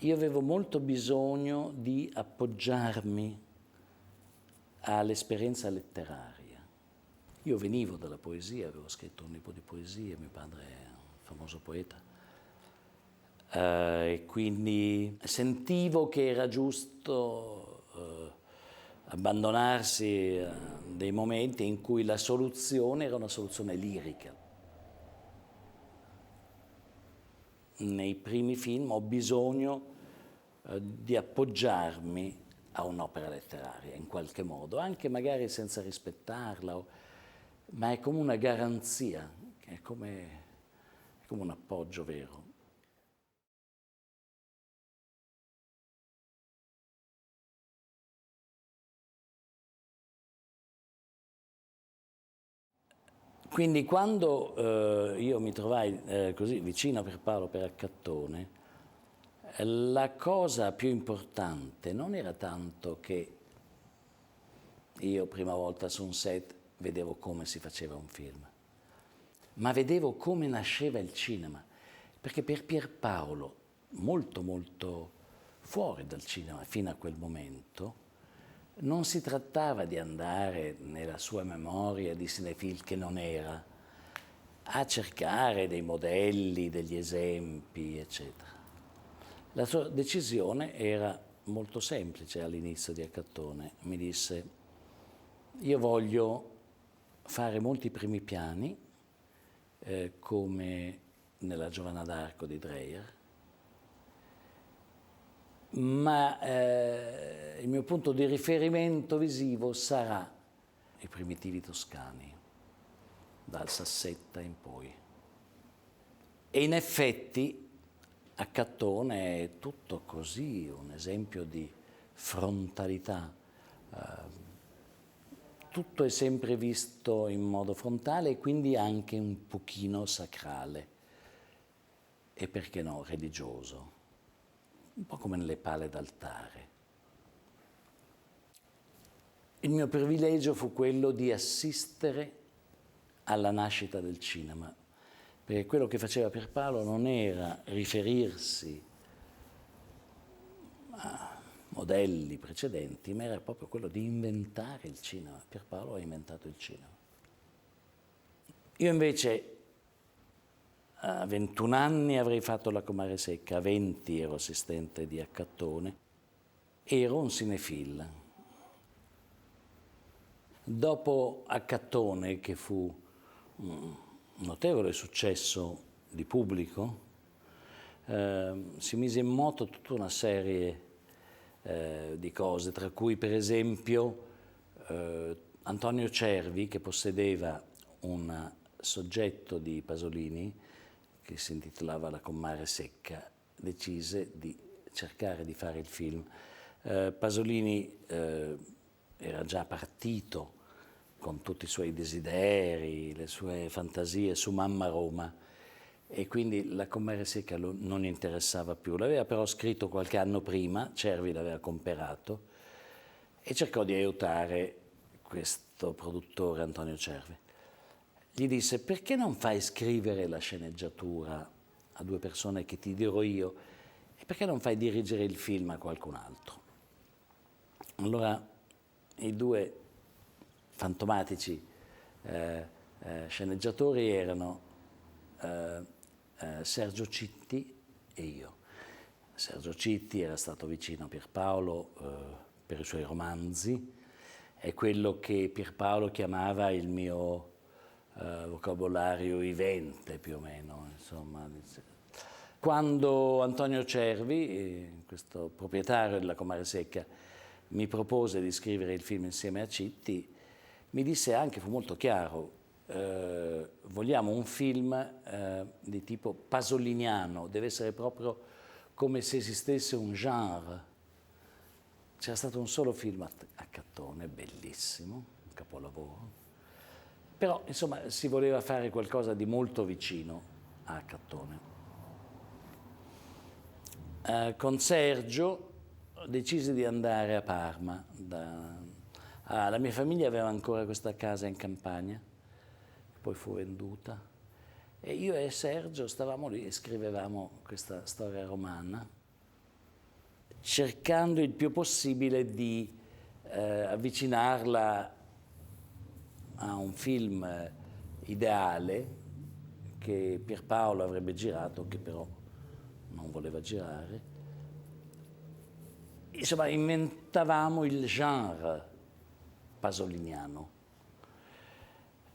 io avevo molto bisogno di appoggiarmi all'esperienza letteraria. Io venivo dalla poesia, avevo scritto un libro di poesie, mio padre è un famoso poeta, e quindi sentivo che era giusto abbandonarsi a dei momenti in cui la soluzione era una soluzione lirica. Nei primi film ho bisogno di appoggiarmi a un'opera letteraria in qualche modo, anche magari senza rispettarla, ma è come una garanzia, è come un appoggio vero. Quindi quando io mi trovai così vicino a Pierpaolo per Accattone, la cosa più importante non era tanto che io prima volta su un set vedevo come si faceva un film, ma vedevo come nasceva il cinema, perché per Pierpaolo, molto fuori dal cinema fino a quel momento, non si trattava di andare nella sua memoria di cinefil che non era, a cercare dei modelli, degli esempi, eccetera. La sua decisione era molto semplice all'inizio di Accattone. Mi disse: io voglio fare molti primi piani, come nella Giovanna d'Arco di Dreyer, ma il mio punto di riferimento visivo sarà i primitivi toscani, dal Sassetta in poi. E in effetti Accattone è tutto così, un esempio di frontalità. Tutto è sempre visto in modo frontale e quindi anche un pochino sacrale e, perché no, religioso, un po' come nelle pale d'altare. Il mio privilegio fu quello di assistere alla nascita del cinema, perché quello che faceva Pierpaolo non era riferirsi a modelli precedenti, ma era proprio quello di inventare il cinema. Pierpaolo ha inventato il cinema. Io invece a 21 anni avrei fatto la Comare Secca, a 20 ero assistente di Accattone, ero un cinefil. Dopo Accattone, che fu un notevole successo di pubblico, si mise in moto tutta una serie di cose, tra cui per esempio Antonio Cervi, che possedeva un soggetto di Pasolini che si intitolava La Comare Secca, decise di cercare di fare il film. Pasolini era già partito con tutti i suoi desideri, le sue fantasie su Mamma Roma, e quindi La Comare Secca non interessava più. L'aveva però scritto qualche anno prima, Cervi l'aveva comperato e cercò di aiutare questo produttore Antonio Cervi. Gli disse: perché non fai scrivere la sceneggiatura a due persone che ti dirò io, e perché non fai dirigere il film a qualcun altro? Allora i due fantomatici sceneggiatori erano Sergio Citti e io. Sergio Citti era stato vicino a Pierpaolo per i suoi romanzi, è quello che Pierpaolo chiamava il mio vocabolario vivente, più o meno, insomma. Quando Antonio Cervi, questo proprietario della Comare Secca, mi propose di scrivere il film insieme a Citti, mi disse anche, fu molto chiaro: vogliamo un film di tipo pasoliniano, deve essere proprio come se esistesse un genre. C'era stato un solo film a Cattone, bellissimo, un capolavoro, però insomma si voleva fare qualcosa di molto vicino a Cattone. Con Sergio decisi di andare a Parma. La mia famiglia aveva ancora questa casa in campagna, poi fu venduta, e io e Sergio stavamo lì e scrivevamo questa storia romana. cercando il più possibile di avvicinarla a un film ideale che Pierpaolo avrebbe girato, che però non voleva girare. Insomma, inventavamo il genre pasoliniano.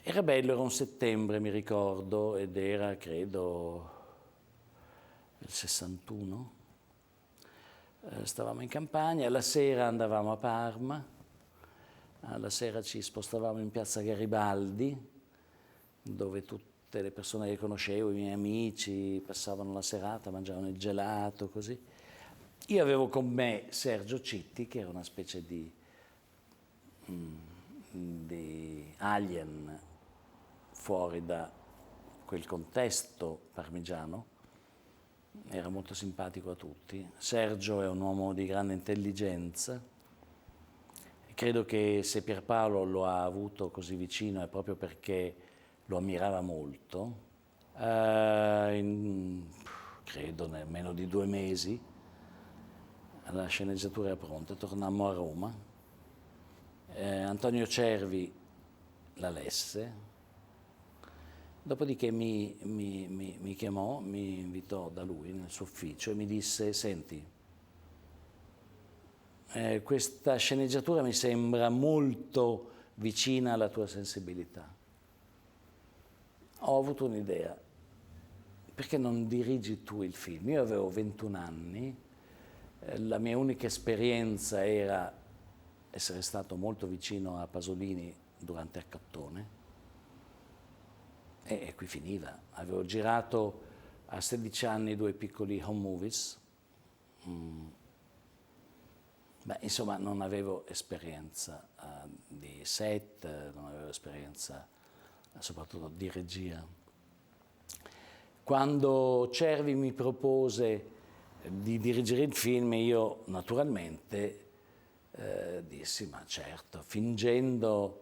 Era bello, era un settembre, mi ricordo, ed era, credo, il 61. Stavamo in campagna, la sera andavamo a Parma, alla sera ci spostavamo in piazza Garibaldi, dove tutte le persone che conoscevo, i miei amici, passavano la serata, mangiavano il gelato, così. Io avevo con me Sergio Citti, che era una specie di alien fuori da quel contesto parmigiano. Era molto simpatico a tutti. Sergio è un uomo di grande intelligenza. Credo che se Pierpaolo lo ha avuto così vicino è proprio perché lo ammirava molto. Credo in meno di 2 mesi la sceneggiatura era pronta, tornammo a Roma. Antonio Cervi la lesse. Dopodiché mi chiamò, mi invitò da lui nel suo ufficio e mi disse: senti, questa sceneggiatura mi sembra molto vicina alla tua sensibilità. Ho avuto un'idea, perché non dirigi tu il film? Io avevo 21 anni, la mia unica esperienza era essere stato molto vicino a Pasolini durante Accattone. E qui finiva. Avevo girato a 16 anni 2 piccoli home movies. Beh, insomma, non avevo esperienza di set, non avevo esperienza soprattutto di regia. Quando Cervi mi propose di dirigere il film, io naturalmente dissi: ma certo, fingendo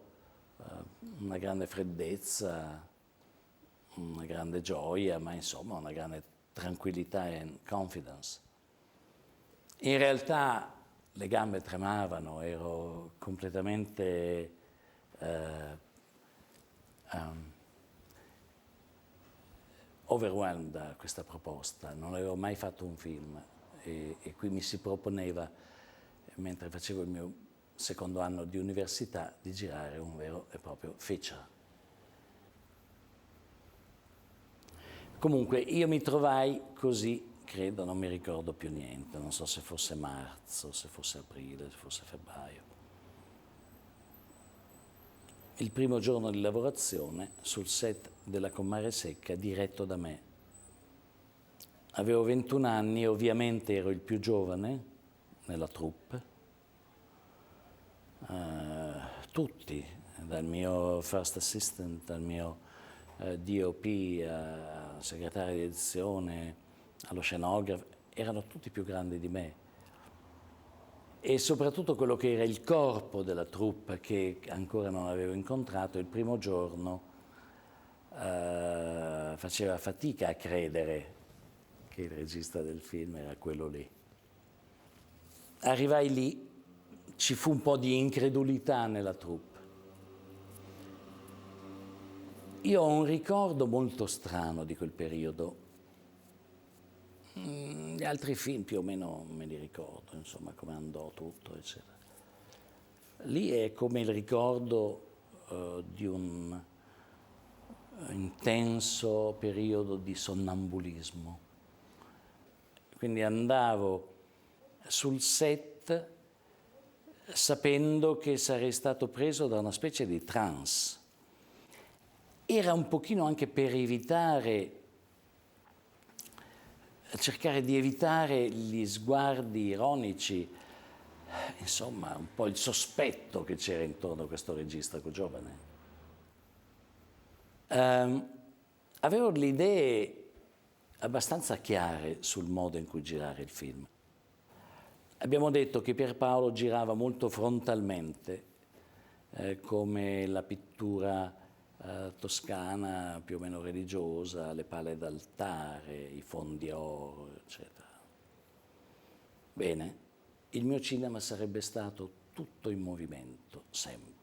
una grande freddezza, una grande gioia, ma insomma una grande tranquillità e confidence. In realtà le gambe tremavano, ero completamente overwhelmed da questa proposta. Non avevo mai fatto un film e qui mi si proponeva, mentre facevo il mio secondo anno di università, di girare un vero e proprio feature. Comunque io mi trovai così, credo, non mi ricordo più niente, non so se fosse marzo, se fosse aprile, se fosse febbraio. Il primo giorno di lavorazione sul set della Comare Secca, diretto da me. Avevo 21 anni e ovviamente ero il più giovane nella troupe. Tutti, dal mio first assistant, dal mio DOP, segretario di edizione, allo scenografo, erano tutti più grandi di me. E soprattutto quello che era il corpo della troupe, che ancora non avevo incontrato, il primo giorno faceva fatica a credere che il regista del film era quello lì. Arrivai lì, ci fu un po' di incredulità nella troupe. Io ho un ricordo molto strano di quel periodo. Gli altri film più o meno me li ricordo, insomma, come andò tutto, eccetera. Lì è come il ricordo di un intenso periodo di sonnambulismo. Quindi andavo sul set sapendo che sarei stato preso da una specie di trance. Era un pochino anche per cercare di evitare gli sguardi ironici, insomma, un po' il sospetto che c'era intorno a questo regista giovane. Avevo le idee abbastanza chiare sul modo in cui girare il film. Abbiamo detto che Pierpaolo girava molto frontalmente, come la pittura toscana più o meno religiosa, le pale d'altare, i fondi oro, eccetera. Bene, il mio cinema sarebbe stato tutto in movimento, sempre.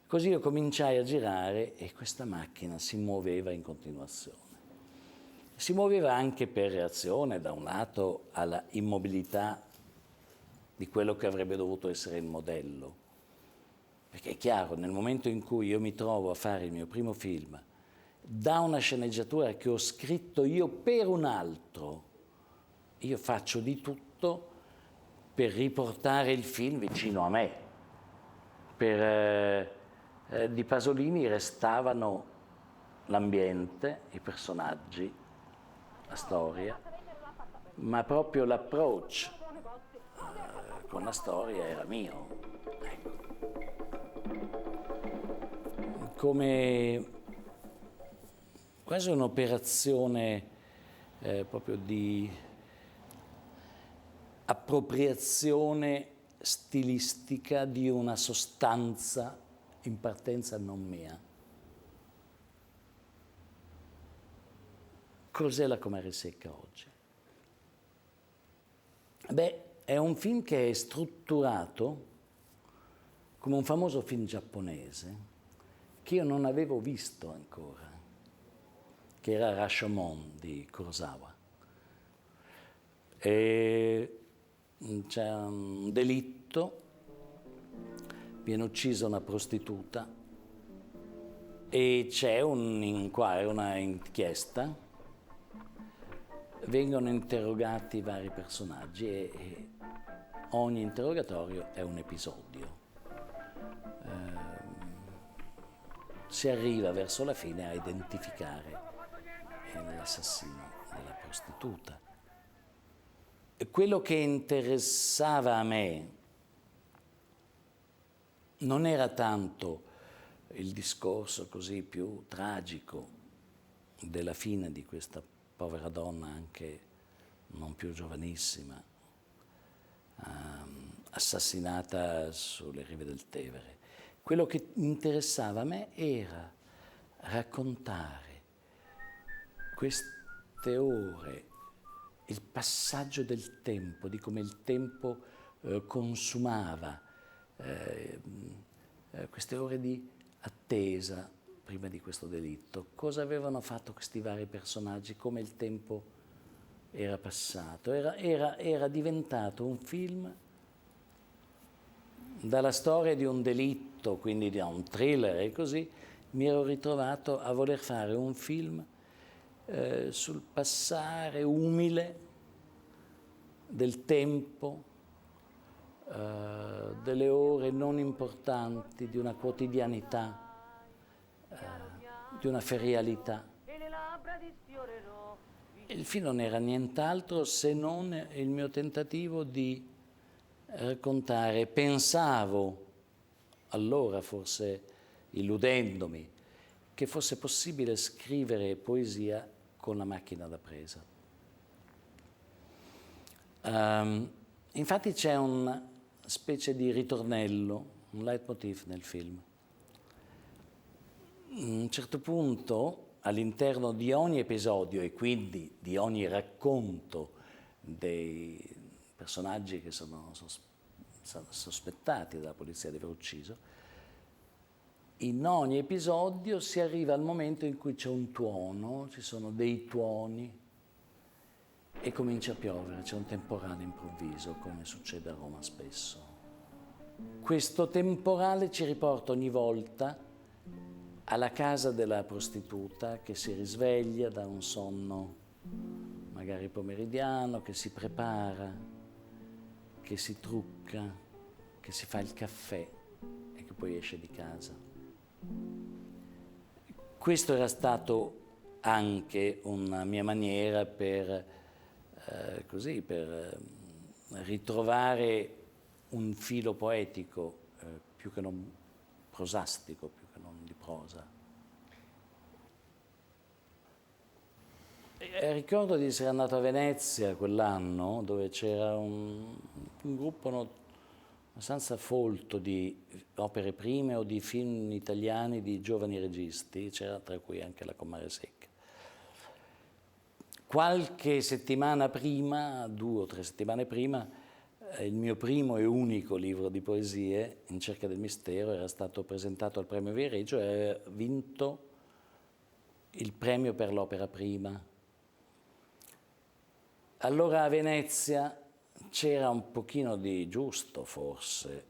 Così io cominciai a girare e questa macchina si muoveva in continuazione. Si muoveva anche per reazione, da un lato, alla immobilità di quello che avrebbe dovuto essere il modello. Perché è chiaro, nel momento in cui io mi trovo a fare il mio primo film, da una sceneggiatura che ho scritto io per un altro, io faccio di tutto per riportare il film vicino a me. Di Pasolini restavano l'ambiente, i personaggi, la storia, ma proprio l'approach con la storia era mio. Ecco. Come quasi un'operazione proprio di appropriazione stilistica di una sostanza in partenza non mia. Cos'è la Comare Secca oggi? Beh, è un film che è strutturato come un famoso film giapponese che io non avevo visto ancora, che era Rashomon di Kurosawa. E c'è un delitto, viene uccisa una prostituta e c'è un inquadro, una inchiesta, vengono interrogati i vari personaggi e ogni interrogatorio è un episodio. Si arriva verso la fine a identificare l'assassino della prostituta. E quello che interessava a me non era tanto il discorso così più tragico della fine di questa povera donna, anche non più giovanissima, assassinata sulle rive del Tevere. Quello che interessava a me era raccontare queste ore, il passaggio del tempo, di come il tempo consumava, queste ore di attesa prima di questo delitto, cosa avevano fatto questi vari personaggi, come il tempo era passato. Era diventato un film dalla storia di un delitto, quindi da un thriller e così, mi ero ritrovato a voler fare un film sul passare umile del tempo, delle ore non importanti, di una quotidianità, di una ferialità. Il film non era nient'altro se non il mio tentativo di raccontare, pensavo allora, forse illudendomi, che fosse possibile scrivere poesia con la macchina da presa. Infatti c'è una specie di ritornello, un leitmotiv nel film. A un certo punto, all'interno di ogni episodio e quindi di ogni racconto dei personaggi che sono sospettati dalla polizia di aver ucciso, in ogni episodio si arriva al momento in cui c'è un tuono, ci sono dei tuoni e comincia a piovere, c'è un temporale improvviso, come succede a Roma spesso. Questo temporale ci riporta ogni volta alla casa della prostituta che si risveglia da un sonno magari pomeridiano, che si prepara, che si trucca, che si fa il caffè e che poi esce di casa. Questo era stato anche una mia maniera per ritrovare un filo poetico più che non prosastico, più che non di prosa. Ricordo di essere andato a Venezia quell'anno, dove c'era un gruppo abbastanza folto di opere prime o di film italiani di giovani registi, c'era tra cui anche la Comare Secca. Qualche settimana prima, 2 o 3 settimane prima, il mio primo e unico libro di poesie, In cerca del mistero, era stato presentato al premio Viareggio e ha vinto il premio per l'opera prima. Allora a Venezia c'era un pochino di giusto, forse,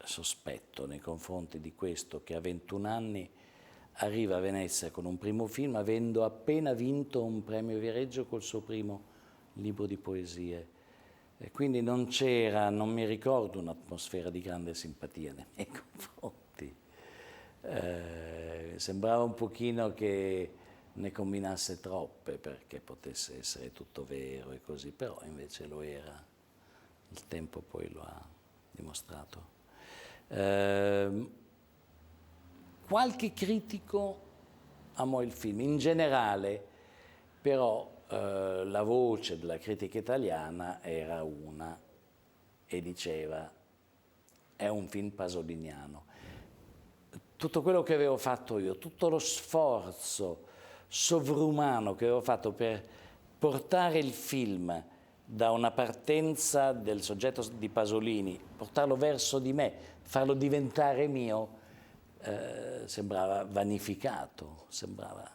sospetto nei confronti di questo che a 21 anni arriva a Venezia con un primo film, avendo appena vinto un premio Viareggio col suo primo libro di poesie. E quindi non c'era, non mi ricordo, un'atmosfera di grande simpatia nei miei confronti. Sembrava un pochino che ne combinasse troppe perché potesse essere tutto vero e così, però invece lo era. Il tempo poi lo ha dimostrato. Qualche critico amò il film, in generale però la voce della critica italiana era una e diceva è un film pasoliniano. Tutto quello che avevo fatto io, tutto lo sforzo sovrumano che avevo fatto per portare il film da una partenza del soggetto di Pasolini, portarlo verso di me, farlo diventare mio, sembrava vanificato, sembrava